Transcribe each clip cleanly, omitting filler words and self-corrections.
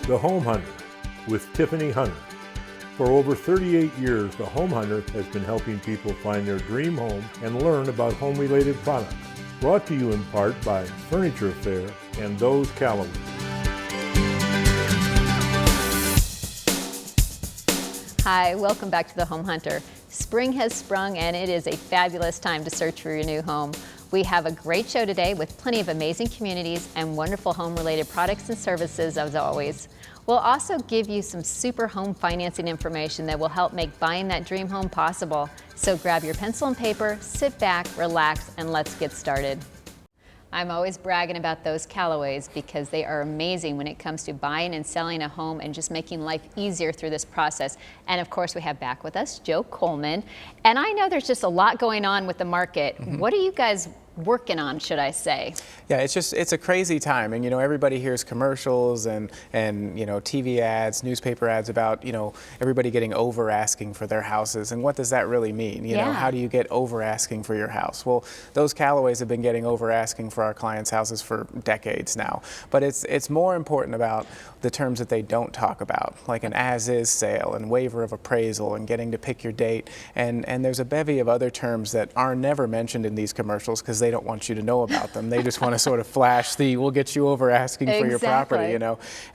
The Home Hunter with Tiffany Hunter. For over 38 years, The Home Hunter has been helping people find their dream home and learn about home-related products. Brought to you in part by Furniture Fair and Those Callaway. Hi, welcome back to The Home Hunter. Spring has sprung and it is a fabulous time to search for your new home. We have a great show today with plenty of amazing communities and wonderful home-related products and services as always. We'll also give you some super home financing information that will help make buying that dream home possible. So grab your pencil and paper, sit back, relax, and let's get started. I'm always bragging about those Callaways because they are amazing when it comes to buying and selling a home and just making life easier through this process. And of course, we have back with us Joe Coleman. And I know there's just a lot going on with the market. What are you guys working on, should I say? Yeah, it's a crazy time, and everybody hears commercials and TV ads, newspaper ads about everybody getting over asking for their houses, and what does that really mean? You know, how do you get over asking for your house? Well, those Callaways have been getting over asking for our clients' houses for decades now, but it's more important about the terms that they don't talk about, like an as-is sale and waiver of appraisal and getting to pick your date, and there's a bevy of other terms that are never mentioned in these commercials because they don't want you to know about them. They just want to sort of flash the "we'll get you over asking for your property,"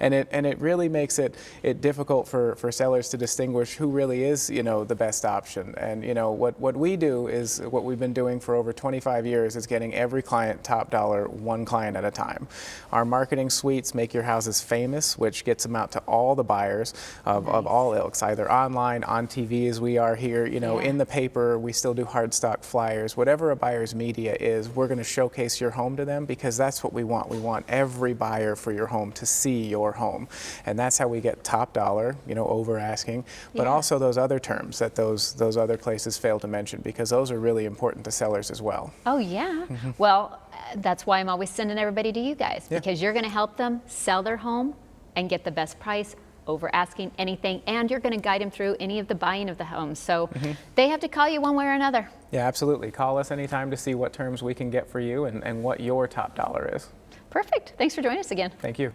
and it really makes it difficult for sellers to distinguish who really is the best option. And what we do is what we've been doing for over 25 years is getting every client top dollar, one client at a time. Our marketing suites make your houses famous, which gets them out to all the buyers of all ilks, either online, on TV as we are here, in the paper. We still do hard stock flyers. Whatever a buyer's media is, we're going to showcase your home to them because that's what we want. We want every buyer for your home to see your home. And that's how we get top dollar, over asking, but also those other terms that those other places fail to mention, because those are really important to sellers as well. Oh yeah. Well, that's why I'm always sending everybody to you guys, because you're going to help them sell their home and get the best price over asking anything, and you're going to guide them through any of the buying of the home. So they have to call you one way or another. Yeah, absolutely. Call us anytime to see what terms we can get for you and what your top dollar is. Perfect. Thanks for joining us again. Thank you.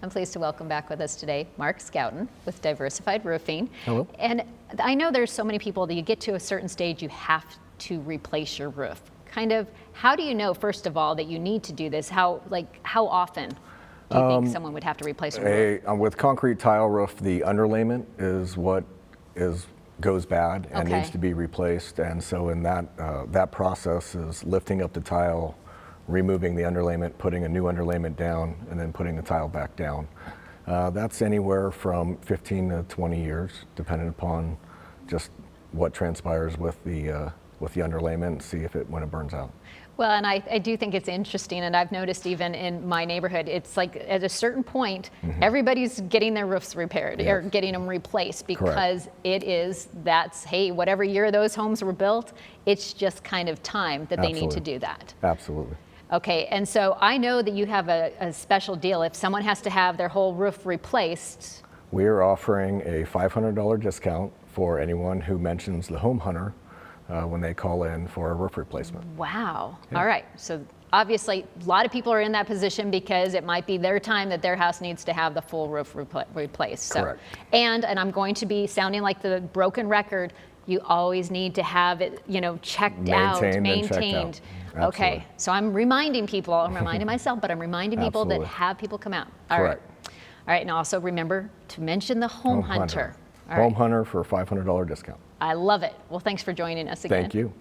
I'm pleased to welcome back with us today Mark Scouten with Diversified Roofing. Hello. And I know there's so many people that you get to a certain stage you have to replace your roof. How do you know, first of all, that you need to do this? How often do you think someone would have to replace a roof? With concrete tile roof, the underlayment is what goes bad and needs to be replaced. And so in that process is lifting up the tile, removing the underlayment, putting a new underlayment down, and then putting the tile back down. That's anywhere from 15 to 20 years, depending upon just what transpires with the underlayment, and see if when it burns out. Well, and I do think it's interesting, and I've noticed even in my neighborhood, it's like at a certain point, everybody's getting their roofs repaired or getting them replaced, because hey, whatever year those homes were built, it's just kind of time that they need to do that. Absolutely. Okay, and so I know that you have a special deal. If someone has to have their whole roof replaced, we are offering a $500 discount for anyone who mentions the Home Hunter when they call in for a roof replacement. Wow. Yeah. All right. So obviously a lot of people are in that position because it might be their time that their house needs to have the full roof replaced. Correct. And I'm going to be sounding like the broken record. You always need to have it, checked out, maintained. Okay. So I'm reminding people, I'm reminding myself, but I'm reminding people that have people come out. All Correct. Right. All right. And also remember to mention the Home Hunter. Home Hunter for a $500 discount. I love it. Well, thanks for joining us again. Thank you.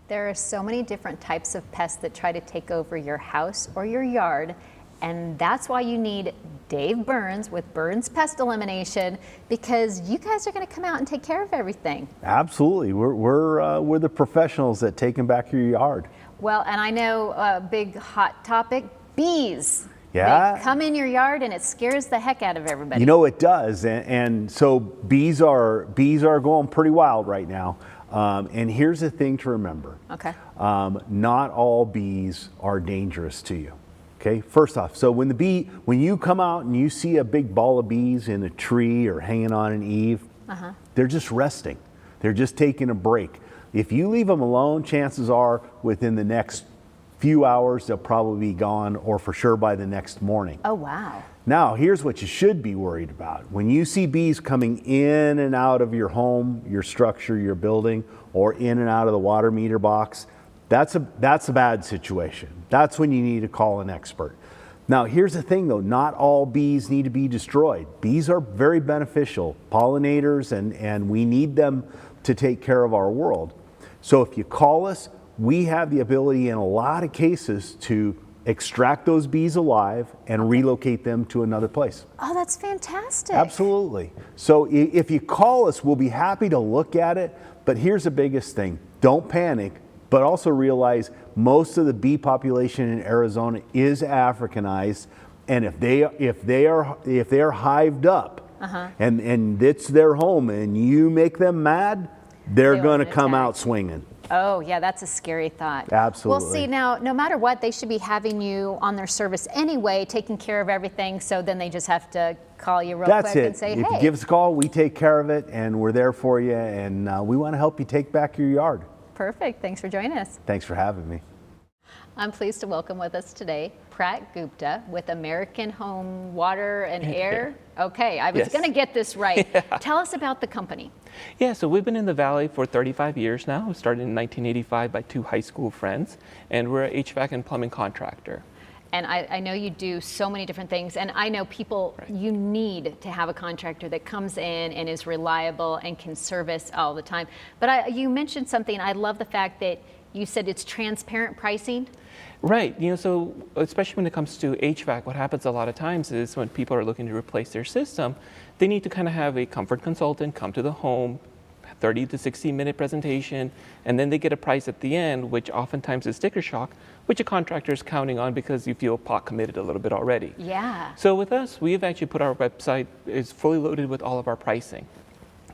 There are so many different types of pests that try to take over your house or your yard, and that's why you need Dave Burns with Burns Pest Elimination, because you guys are going to come out and take care of everything. Absolutely. We're the professionals that take them back to your yard. Well, and I know a big hot topic, bees. Yeah. They come in your yard and it scares the heck out of everybody. It does. And so bees are going pretty wild right now. And here's the thing to remember. Okay. Not all bees are dangerous to you. Okay, first off, so when you come out and you see a big ball of bees in a tree or hanging on an eave, they're just resting. They're just taking a break. If you leave them alone, chances are within the next few hours, they'll probably be gone, or for sure by the next morning. Oh, wow. Now, here's what you should be worried about. When you see bees coming in and out of your home, your structure, your building, or in and out of the water meter box, that's a bad situation. That's when you need to call an expert. Now, here's the thing though, not all bees need to be destroyed. Bees are very beneficial pollinators, and we need them to take care of our world. So if you call us, we have the ability in a lot of cases to extract those bees alive and relocate them to another place. Oh, that's fantastic. Absolutely. So if you call us, we'll be happy to look at it. But here's the biggest thing. Don't panic, but also realize most of the bee population in Arizona is Africanized. And if they are hived up and it's their home and you make them mad, they're going to come out swinging. Oh, yeah, that's a scary thought. Absolutely. Well, see, now, no matter what, they should be having you on their service anyway, taking care of everything, so then they just have to call you real quick and say, hey. If you give us a call, we take care of it, and we're there for you, and we want to help you take back your yard. Perfect. Thanks for joining us. Thanks for having me. I'm pleased to welcome with us today Prat Gupta with American Home Water and Air. Okay, I was going to get this right. Yeah. Tell us about the company. Yeah, so we've been in the Valley for 35 years now. We started in 1985 by 2 high school friends, and we're an HVAC and plumbing contractor. And I know you do so many different things, and I know people, you need to have a contractor that comes in and is reliable and can service all the time. But you mentioned something, I love the fact that you said it's transparent pricing. Right, so especially when it comes to HVAC, what happens a lot of times is when people are looking to replace their system, they need to kind of have a comfort consultant come to the home, 30 to 60-minute presentation, and then they get a price at the end, which oftentimes is sticker shock, which a contractor is counting on because you feel pot committed a little bit already. Yeah. So with us, we've actually put our website is fully loaded with all of our pricing.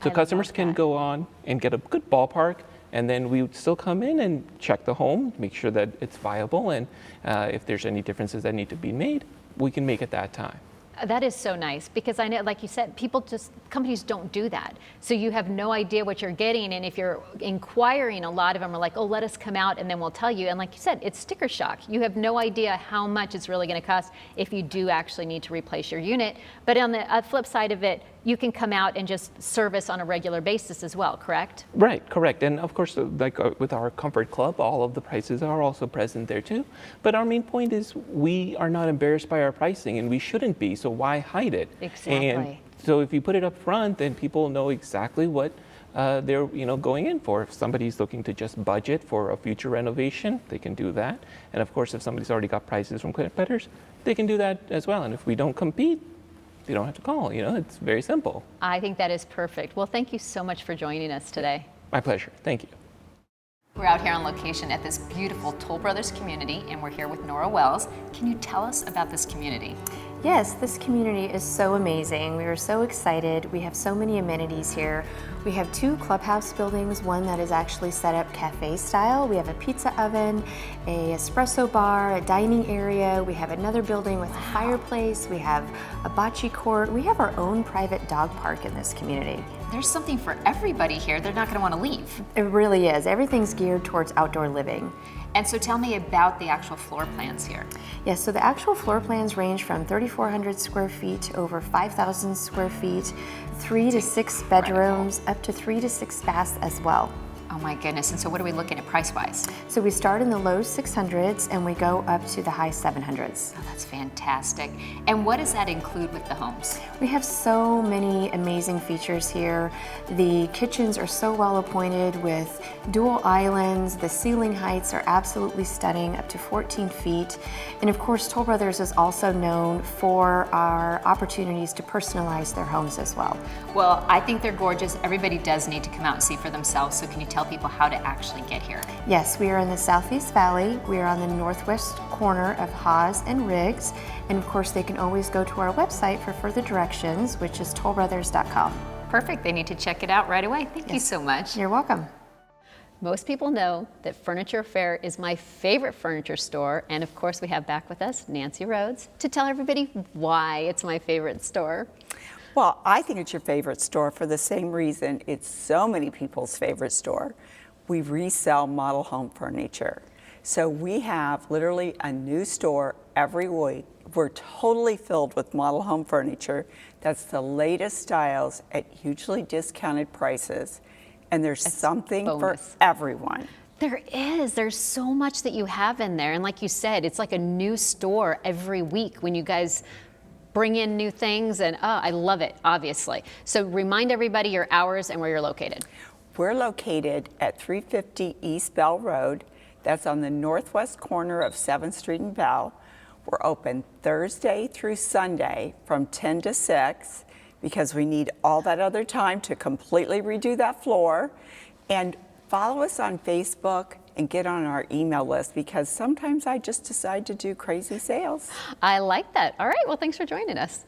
So customers can go on and get a good ballpark, and then we would still come in and check the home, make sure that it's viable, and if there's any differences that need to be made, we can make it that time. That is so nice, because I know, like you said, companies don't do that. So you have no idea what you're getting, and if you're inquiring, a lot of them are like, oh, let us come out and then we'll tell you. And like you said, it's sticker shock. You have no idea how much it's really going to cost if you do actually need to replace your unit. But on the flip side of it, you can come out and just service on a regular basis as well, correct? Right, correct. And of course, like with our Comfort Club, all of the prices are also present there too. But our main point is we are not embarrassed by our pricing, and we shouldn't be, so why hide it? Exactly. And so if you put it up front, then people know exactly what they're going in for. If somebody's looking to just budget for a future renovation, they can do that. And of course, if somebody's already got prices from competitors, they can do that as well. And if we don't compete, you don't have to call, it's very simple. I think that is perfect. Well, thank you so much for joining us today. My pleasure. Thank you. We're out here on location at this beautiful Toll Brothers community, and we're here with Nora Wells. Can you tell us about this community? Yes, this community is so amazing. We are so excited. We have so many amenities here. We have 2 clubhouse buildings, one that is actually set up cafe style. We have a pizza oven, a espresso bar, a dining area. We have another building with a fireplace. We have a bocce court. We have our own private dog park in this community. There's something for everybody here. They're not going to want to leave. It really is. Everything's geared towards outdoor living. And so tell me about the actual floor plans here. Yes, so the actual floor plans range from 3,400 square feet to over 5,000 square feet, 3 to 6 bedrooms, up to 3 to 6 baths as well. Oh my goodness, and so what are we looking at price-wise? So we start in the low 600s and we go up to the high 700s. Oh, that's fantastic. And what does that include with the homes? We have so many amazing features here. The kitchens are so well appointed with dual islands. The ceiling heights are absolutely stunning, up to 14 feet. And of course, Toll Brothers is also known for our opportunities to personalize their homes as well. Well, I think they're gorgeous. Everybody does need to come out and see for themselves. So can you tell people how to actually get here? Yes, we are in the Southeast Valley. We are on the northwest corner of Haas and Riggs. And of course, they can always go to our website for further directions, which is tollbrothers.com. Perfect. They need to check it out right away. Thank you so much. You're welcome. Most people know that Furniture Fair is my favorite furniture store. And of course, we have back with us Nancy Rhodes to tell everybody why it's my favorite store. Well, I think it's your favorite store for the same reason it's so many people's favorite store. We resell model home furniture. So we have literally a new store every week. We're totally filled with model home furniture. That's the latest styles at hugely discounted prices. And there's something for everyone. There is. There's so much that you have in there. And like you said, it's like a new store every week when you guys bring in new things. And I love it, obviously. So remind everybody your hours and where you're located. We're located at 350 East Bell Road. That's on the northwest corner of 7th Street and Bell. We're open Thursday through Sunday from 10 to 6 because we need all that other time to completely redo that floor. And follow us on Facebook and get on our email list because sometimes I just decide to do crazy sales. I like that. All right, well, thanks for joining us.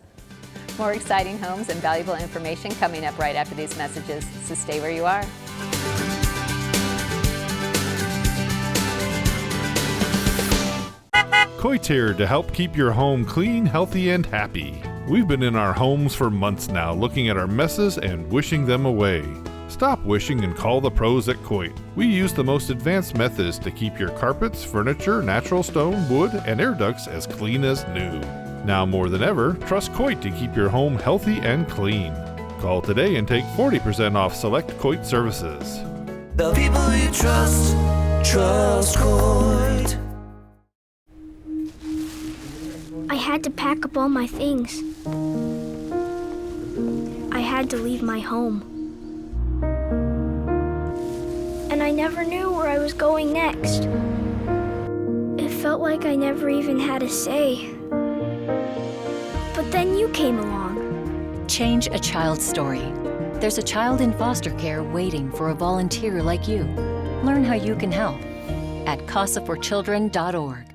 More exciting homes and valuable information coming up right after these messages, so stay where you are. Coit's here to help keep your home clean, healthy, and happy. We've been in our homes for months now looking at our messes and wishing them away. Stop wishing and call the pros at Coit. We use the most advanced methods to keep your carpets, furniture, natural stone, wood, and air ducts as clean as new. Now more than ever, trust Coit to keep your home healthy and clean. Call today and take 40% off select Coit services. The people you trust Coit. I had to pack up all my things. I had to leave my home. And I never knew where I was going next. It felt like I never even had a say. But then you came along. Change a child's story. There's a child in foster care waiting for a volunteer like you. Learn how you can help at casaforchildren.org.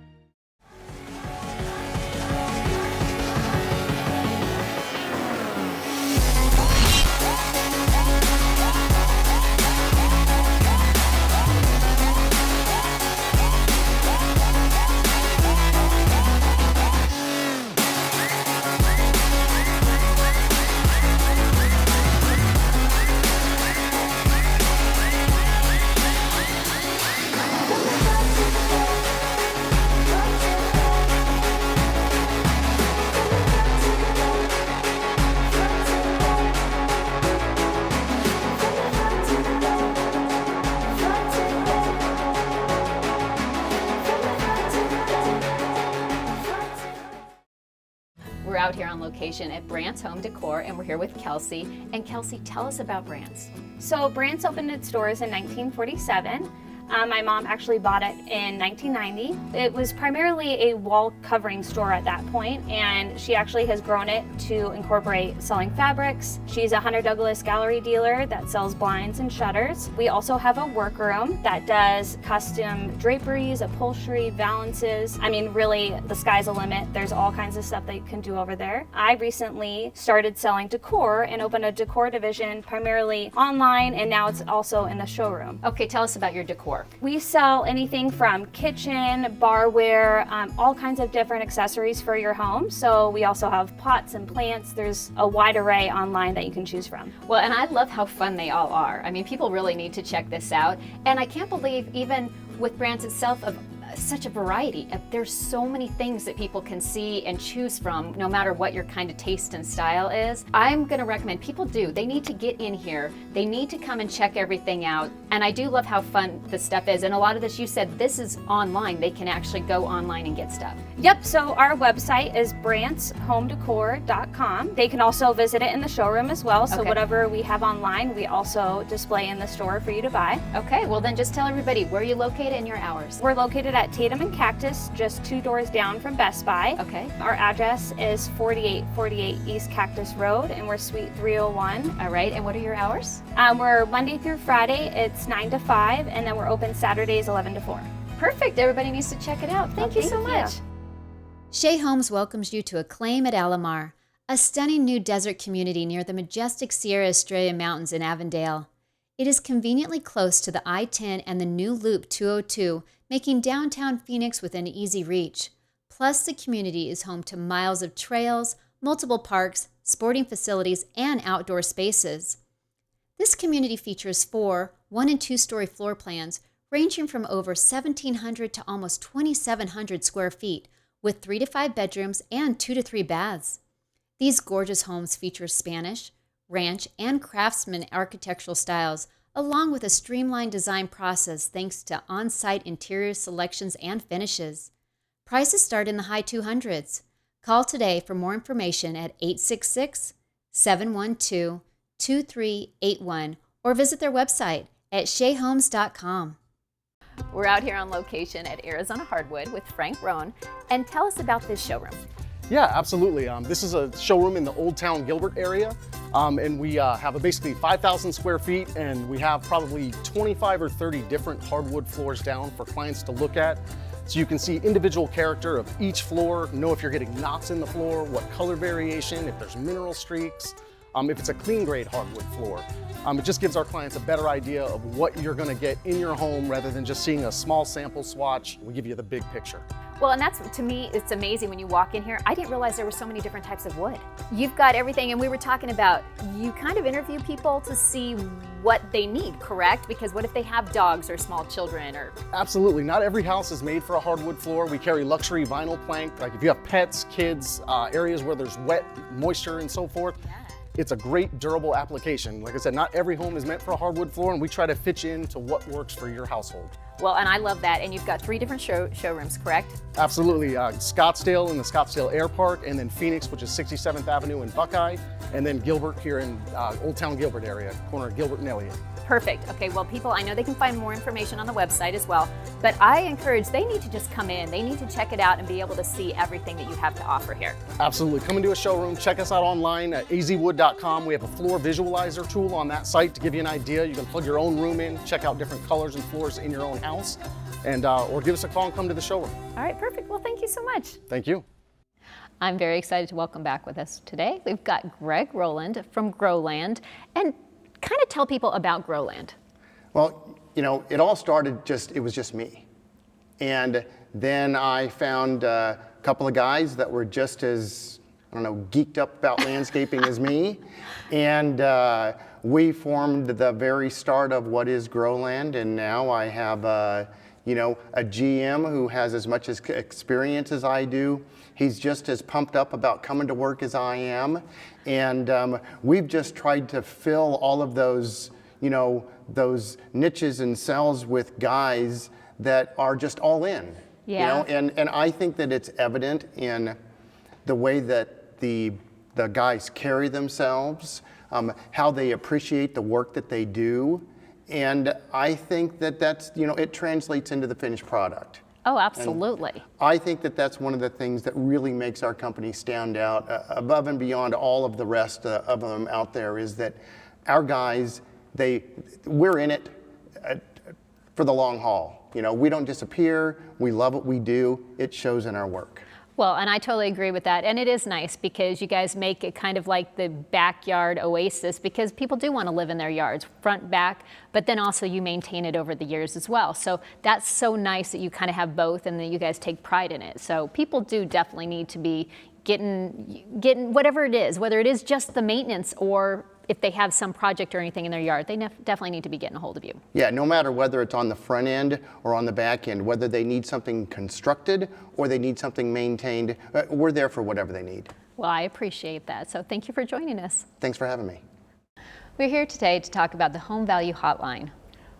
We're out here on location at Brandt's Home Decor, and we're here with Kelsey. And Kelsey, tell us about Brandt's. So Brandt's opened its doors in 1947. My mom actually bought it in 1990. It was primarily a wall covering store at that point, and she actually has grown it to incorporate selling fabrics. She's a Hunter Douglas gallery dealer that sells blinds and shutters. We also have a workroom that does custom draperies, upholstery, valances. I mean, really, the sky's the limit. There's all kinds of stuff that you can do over there. I recently started selling decor and opened a decor division primarily online, and now it's also in the showroom. Okay, tell us about your decor. We sell anything from kitchen, barware, all kinds of different accessories for your home. So we also have pots and plants. There's a wide array online that you can choose from. Well, and I love how fun they all are. I mean, people really need to check this out. And I can't believe even with Brandt's itself of such a variety. There's so many things that people can see and choose from, no matter what your kind of taste and style is. I'm going to recommend people they need to get in here. They need to come and check everything out. And I do love how fun the stuff is. And a lot of this, you said this is online. They can actually go online and get stuff. Yep, so our website is brandtshomedecor.com. They can also visit it in the showroom as well. So whatever we have online, we also display in the store for you to buy. Okay, well then just tell everybody where you're located and your hours. We're located at Tatum and Cactus, just 2 doors down from Best Buy. Okay. Our address is 4848 East Cactus Road, and we're Suite 301. All right, and what are your hours? We're Monday through Friday, it's 9 to 5, and then we're open Saturdays 11 to 4. Perfect, everybody needs to check it out. Thank you so much. Shea Homes welcomes you to Acclaim at Alamar, a stunning new desert community near the majestic Sierra Estrella Mountains in Avondale. It is conveniently close to the I-10 and the new Loop 202, making downtown Phoenix within easy reach. Plus, the community is home to miles of trails, multiple parks, sporting facilities, and outdoor spaces. This community features 4 1- and 2-story floor plans ranging from over 1,700 to almost 2,700 square feet, with 3 to 5 bedrooms and 2 to 3 baths. These gorgeous homes feature Spanish, ranch, and craftsman architectural styles, along with a streamlined design process thanks to on-site interior selections and finishes. Prices start in the high 200s. Call today for more information at 866-712-2381 or visit their website at sheahomes.com. We're out here on location at Arizona Hardwood with Frank Rohn, and tell us about this showroom. Yeah, absolutely. This is a showroom in the Old Town Gilbert area, and we have basically 5,000 square feet, and we have probably 25 or 30 different hardwood floors down for clients to look at. So you can see individual character of each floor, know if you're getting knots in the floor, what color variation, if there's mineral streaks, if it's a clean grade hardwood floor. It just gives our clients a better idea of what you're gonna get in your home rather than just seeing a small sample swatch. We give you the big picture. Well, and that's, to me, it's amazing when you walk in here. I didn't realize there were so many different types of wood. You've got everything, and we were talking about, you kind of interview people to see what they need, correct? Because what if they have dogs or small children or... Absolutely, not every house is made for a hardwood floor. We carry luxury vinyl plank, like if you have pets, kids, areas where there's wet, moisture and so forth. Yeah. It's a great durable application. Like I said, not every home is meant for a hardwood floor, and we try to fit you into what works for your household. Well, and I love that. And you've got 3 different showrooms, correct? Absolutely. Scottsdale in the Scottsdale Air Park, and then Phoenix, which is 67th Avenue in Buckeye, and then Gilbert here in Old Town Gilbert area, corner of Gilbert and Elliott. Perfect. Okay, well, people, I know they can find more information on the website as well, but I encourage, they need to just come in. They need to check it out and be able to see everything that you have to offer here. Absolutely. Come into a showroom. Check us out online at azwood.com. We have a floor visualizer tool on that site to give you an idea. You can plug your own room in, check out different colors and floors in your own house, and or give us a call and come to the showroom. All right, perfect. Well, thank you so much. Thank you. I'm very excited to welcome back with us today. We've got Greg Rowland from Growland, and kind of tell people about Growland. Well, you know, it all started it was just me. And then I found a couple of guys that were just as, I don't know, geeked up about landscaping as me. And we formed the very start of what is Growland. And now I have, you know, a GM who has as much experience as I do. He's just as pumped up about coming to work as I am. And we've just tried to fill all of those, you know, those niches and cells with guys that are just all in. Yeah. You know, and I think that it's evident in the way that the guys carry themselves, how they appreciate the work that they do. And I think that that's, you know, it translates into the finished product. Oh, absolutely. And I think that that's one of the things that really makes our company stand out above and beyond all of the rest of them out there, is that our guys, we're in it for the long haul. You know, we don't disappear. We love what we do. It shows in our work. Well, and I totally agree with that. And it is nice because you guys make it kind of like the backyard oasis, because people do want to live in their yards, front, back, but then also you maintain it over the years as well. So that's so nice that you kind of have both and that you guys take pride in it. So people do definitely need to be getting whatever it is, whether it is just the maintenance or if they have some project or anything in their yard, they definitely need to be getting a hold of you. Yeah, no matter whether it's on the front end or on the back end, whether they need something constructed or they need something maintained, we're there for whatever they need. Well, I appreciate that. So thank you for joining us. Thanks for having me. We're here today to talk about the Home Value Hotline.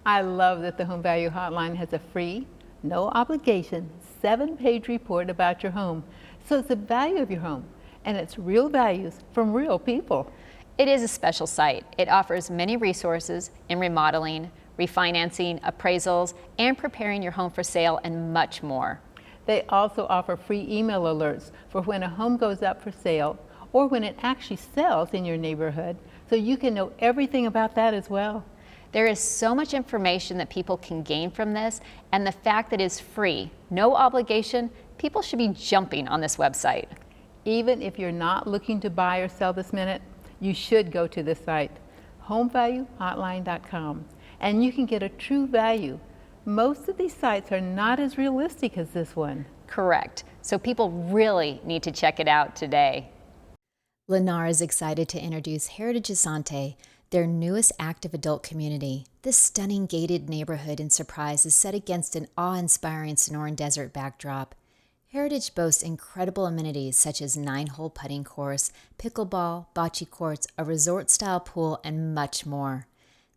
I love that the Home Value Hotline has a free, no obligation, 7-page report about your home. So it's the value of your home, and it's real values from real people. It is a special site. It offers many resources in remodeling, refinancing, appraisals, and preparing your home for sale, and much more. They also offer free email alerts for when a home goes up for sale or when it actually sells in your neighborhood, so you can know everything about that as well. There is so much information that people can gain from this, and the fact that it's free, no obligation, people should be jumping on this website. Even if you're not looking to buy or sell this minute, you should go to the site, homevaluehotline.com, and you can get a true value. Most of these sites are not as realistic as this one. Correct. So people really need to check it out today. Lennar is excited to introduce Heritage Asante, their newest active adult community. This stunning gated neighborhood in Surprise is set against an awe-inspiring Sonoran Desert backdrop. Heritage boasts incredible amenities such as 9-hole putting course, pickleball, bocce courts, a resort-style pool, and much more.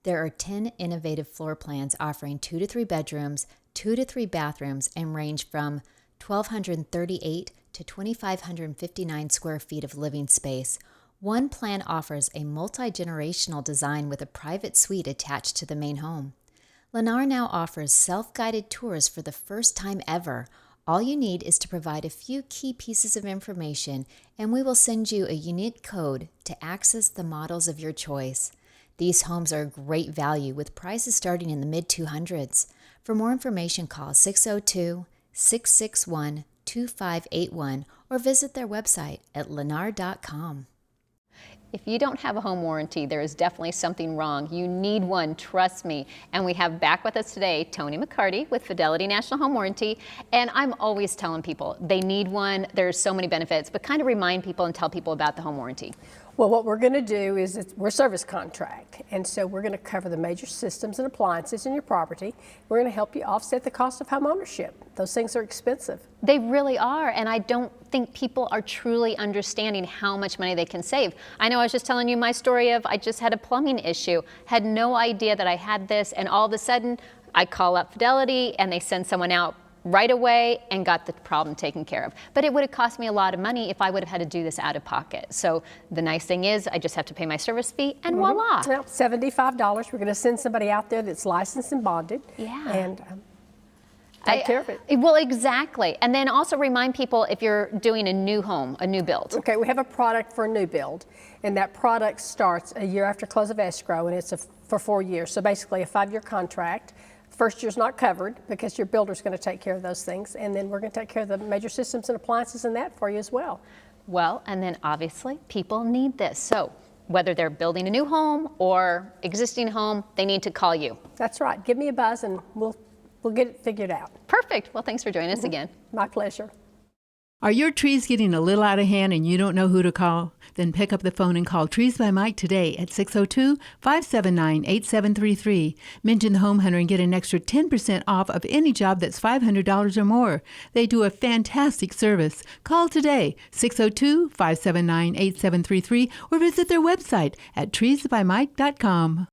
There are 10 innovative floor plans offering 2 to 3 bedrooms, 2 to 3 bathrooms, and range from 1,238 to 2,559 square feet of living space. One plan offers a multi-generational design with a private suite attached to the main home. Lennar now offers self-guided tours for the first time ever. All you need is to provide a few key pieces of information, and we will send you a unique code to access the models of your choice. These homes are a great value with prices starting in the mid-200s. For more information, call 602-661-2581 or visit their website at lennar.com. If you don't have a home warranty, there is definitely something wrong. You need one, trust me. And we have back with us today Tony McCarty with Fidelity National Home Warranty. And I'm always telling people they need one. There's so many benefits, but kind of remind people and tell people about the home warranty. Well, what we're going to do is we're service contract, and so we're going to cover the major systems and appliances in your property. We're going to help you offset the cost of home ownership. Those things are expensive. They really are, and I don't think people are truly understanding how much money they can save. I know I was just telling you my story of I just had a plumbing issue, had no idea that I had this, and all of a sudden I call up Fidelity and they send someone out right away and got the problem taken care of. But it would have cost me a lot of money if I would have had to do this out of pocket. So the nice thing is I just have to pay my service fee and voila. Well, $75. We're going to send somebody out there that's licensed and bonded. Yeah. And take care of it. Well, exactly. And then also remind people if you're doing a new home, a new build. Okay, we have a product for a new build, and that product starts a year after close of escrow, and it's for 4 years. So basically a 5-year contract. First year's not covered because your builder's going to take care of those things, and then we're going to take care of the major systems and appliances and that for you as well. Well, and then obviously people need this. So whether they're building a new home or existing home, they need to call you. That's right. Give me a buzz and we'll get it figured out. Perfect. Well, thanks for joining us again. My pleasure. Are your trees getting a little out of hand and you don't know who to call? Then pick up the phone and call Trees by Mike today at 602-579-8733. Mention the Home Hunter and get an extra 10% off of any job that's $500 or more. They do a fantastic service. Call today, 602-579-8733, or visit their website at treesbymike.com.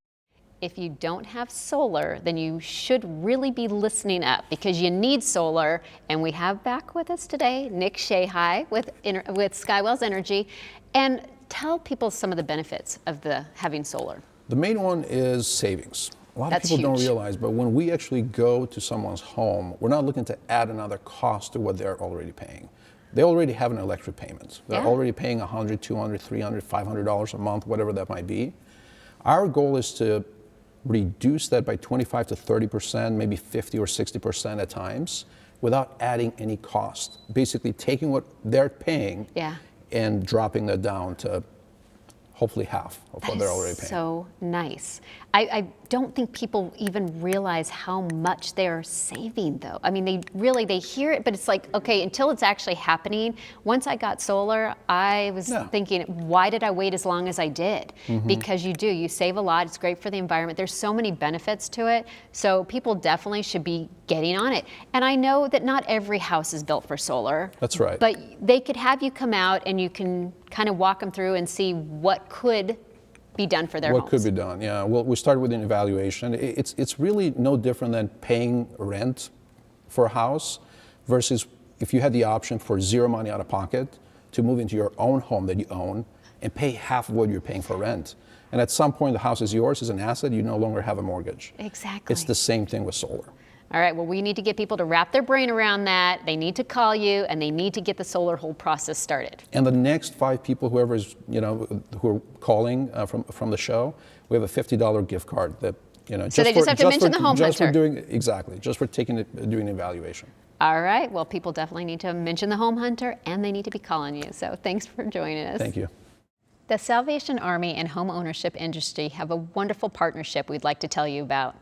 If you don't have solar, then you should really be listening up because you need solar. And we have back with us today Nick Shahai with Skywells Energy. And tell people some of the benefits of having solar. The main one is savings. A lot of people don't realize, but when we actually go to someone's home, we're not looking to add another cost to what they're already paying. They already have an electric payment. They're already paying $100, $200, $300, $500 a month, whatever that might be. Our goal is to reduce that by 25 to 30%, maybe 50 or 60% at times, without adding any cost. Basically taking what they're paying and dropping that down to hopefully half of what they're already paying. So nice. I don't think people even realize how much they're saving though. I mean, they hear it, but it's like, okay, until it's actually happening. Once I got solar, I was thinking, why did I wait as long as I did? Because you save a lot. It's great for the environment. There's so many benefits to it. So people definitely should be getting on it. And I know that not every house is built for solar. That's right. But they could have you come out and you can kind of walk them through and see what could be done for their homes. What could be done, yeah. Well, we started with an evaluation. It's really no different than paying rent for a house versus if you had the option for zero money out of pocket to move into your own home that you own and pay half of what you're paying for rent. And at some point, the house is yours as an asset. You no longer have a mortgage. Exactly. It's the same thing with solar. All right, well, we need to get people to wrap their brain around that. They need to call you, and they need to get the solar whole process started. And the next 5 people, whoever is, who are calling from the show, we have a $50 gift card that, So they just have to mention the Home Hunter. Just for doing an evaluation. All right, well, people definitely need to mention the Home Hunter, and they need to be calling you. So thanks for joining us. Thank you. The Salvation Army and home ownership industry have a wonderful partnership we'd like to tell you about.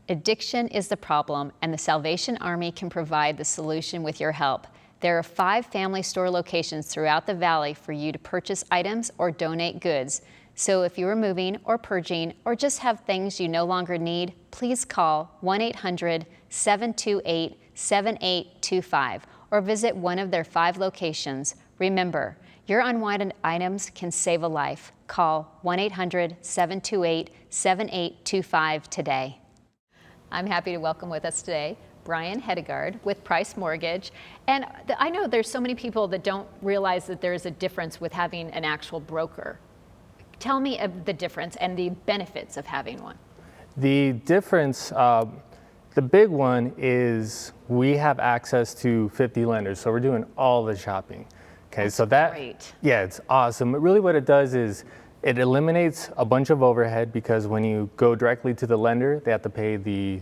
Addiction is the problem, and the Salvation Army can provide the solution with your help. There are 5 family store locations throughout the valley for you to purchase items or donate goods. So if you are moving or purging or just have things you no longer need, please call 1-800-728-7825 or visit one of their 5 locations. Remember, your unwanted items can save a life. Call 1-800-728-7825 today. I'm happy to welcome with us today Brian Hedegaard with Price Mortgage. And I know there's so many people that don't realize that there's a difference with having an actual broker. Tell me of the difference and the benefits of having one. The difference, the big one is we have access to 50 lenders, so we're doing all the shopping. Okay, That's so that, great. Yeah, it's awesome. But really what it does is it eliminates a bunch of overhead, because when you go directly to the lender, they have to pay the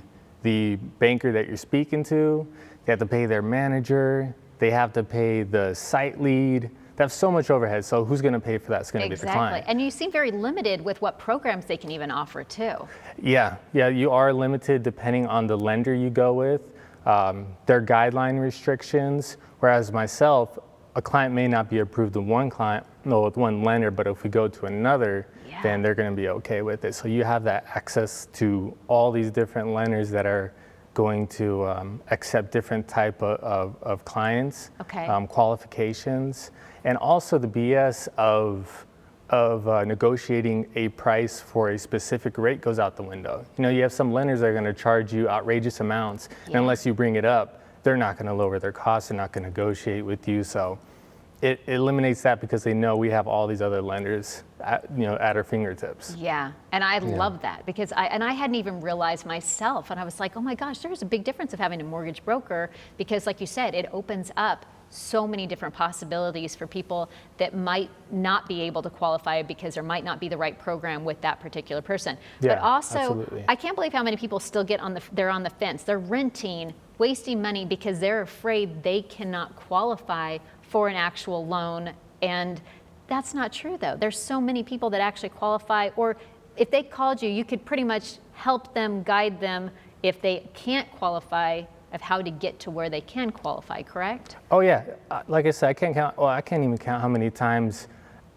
banker that you're speaking to, they have to pay their manager, they have to pay the site lead. They have so much overhead, so who's going to pay for that? It's going to be the client. Exactly, and you seem very limited with what programs they can even offer too. Yeah, you are limited depending on the lender you go with, their guideline restrictions, whereas myself, a client may not be approved with with one lender, but if we go to another, then they're going to be okay with it. So you have that access to all these different lenders that are going to accept different type of clients, qualifications, and also the BS of negotiating a price for a specific rate goes out the window. You know, you have some lenders that are going to charge you outrageous amounts, and unless you bring it up, they're not going to lower their costs, they're not going to negotiate with you. So it eliminates that, because they know we have all these other lenders at our fingertips. Yeah, and I love that, because I hadn't even realized myself, and I was like, oh my gosh, there's a big difference of having a mortgage broker, because like you said, it opens up so many different possibilities for people that might not be able to qualify because there might not be the right program with that particular person. Yeah, but also, absolutely. I can't believe how many people still get they're on the fence. They're renting, wasting money because they're afraid they cannot qualify for an actual loan. And that's not true though. There's so many people that actually qualify, or if they called you, you could pretty much help them, guide them if they can't qualify, of how to get to where they can qualify, correct? Oh yeah, like I said, I can't even count how many times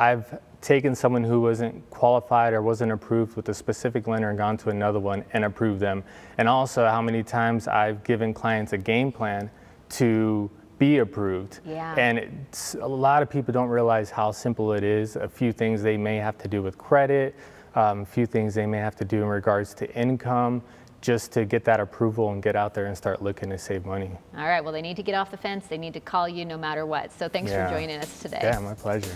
I've taken someone who wasn't qualified or wasn't approved with a specific lender and gone to another one and approved them. And also how many times I've given clients a game plan to be approved. Yeah. And a lot of people don't realize how simple it is. A few things they may have to do with credit, a few things they may have to do in regards to income, just to get that approval and get out there and start looking to save money. All right, well, they need to get off the fence. They need to call you no matter what. So thanks for joining us today. Yeah, my pleasure.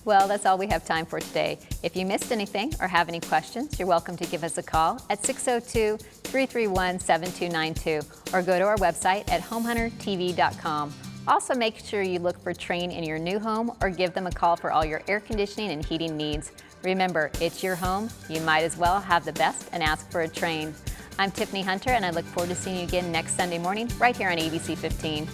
Well, that's all we have time for today. If you missed anything or have any questions, you're welcome to give us a call at 602-331-7292 or go to our website at homehuntertv.com. Also, make sure you look for Trane in your new home or give them a call for all your air conditioning and heating needs. Remember, it's your home. You might as well have the best and ask for a Trane. I'm Tiffany Hunter, and I look forward to seeing you again next Sunday morning right here on ABC 15.